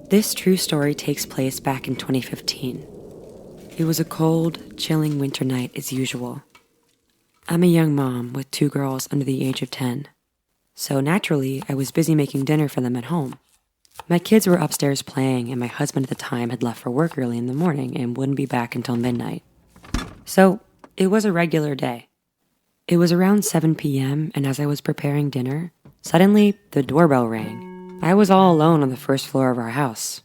This true story takes place back in 2015. It was a cold, chilling winter night as usual. I'm a young mom with 2 girls under the age of 10. So naturally, I was busy making dinner for them at home. My kids were upstairs playing, and my husband at the time had left for work early in the morning and wouldn't be back until midnight. So it was a regular day. It was around 7 p.m., and as I was preparing dinner, suddenly the doorbell rang. I was all alone on the first floor of our house.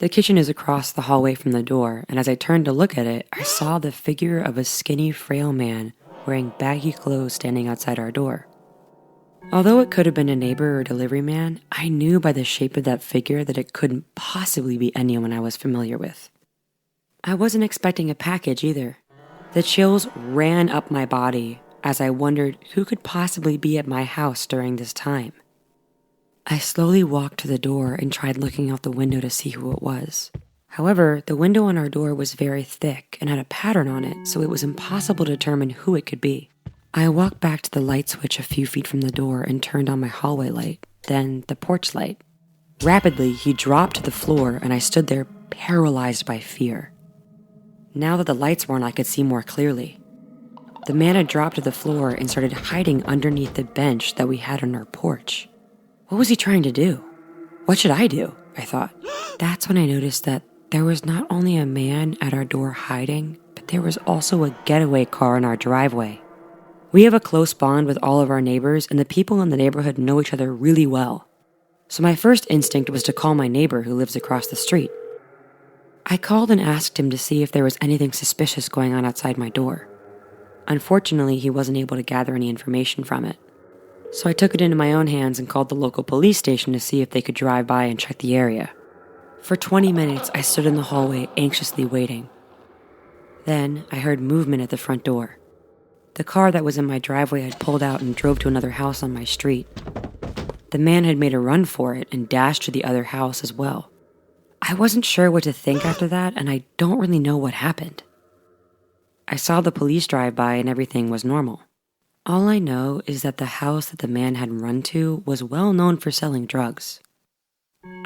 The kitchen is across the hallway from the door, and as I turned to look at it, I saw the figure of a skinny, frail man wearing baggy clothes standing outside our door. Although it could have been a neighbor or delivery man, I knew by the shape of that figure that it couldn't possibly be anyone I was familiar with. I wasn't expecting a package either. The chills ran up my body as I wondered who could possibly be at my house during this time. I slowly walked to the door and tried looking out the window to see who it was. However, the window on our door was very thick and had a pattern on it, so it was impossible to determine who it could be. I walked back to the light switch a few feet from the door and turned on my hallway light, then the porch light. Rapidly, he dropped to the floor and I stood there paralyzed by fear. Now that the lights were on, I could see more clearly. The man had dropped to the floor and started hiding underneath the bench that we had on our porch. What was he trying to do? What should I do? I thought. That's when I noticed that there was not only a man at our door hiding, but there was also a getaway car in our driveway. We have a close bond with all of our neighbors, and the people in the neighborhood know each other really well. So my first instinct was to call my neighbor who lives across the street. I called and asked him to see if there was anything suspicious going on outside my door. Unfortunately, he wasn't able to gather any information from it. So I took it into my own hands and called the local police station to see if they could drive by and check the area. For 20 minutes, I stood in the hallway anxiously waiting. Then I heard movement at the front door. The car that was in my driveway had pulled out and drove to another house on my street. The man had made a run for it and dashed to the other house as well. I wasn't sure what to think after that, and I don't really know what happened. I saw the police drive by and everything was normal. All I know is that the house that the man had run to was well known for selling drugs.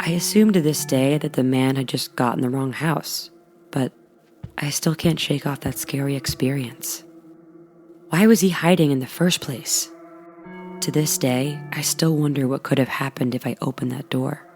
I assume to this day that the man had just gotten the wrong house, but I still can't shake off that scary experience. Why was he hiding in the first place? To this day, I still wonder what could have happened if I opened that door.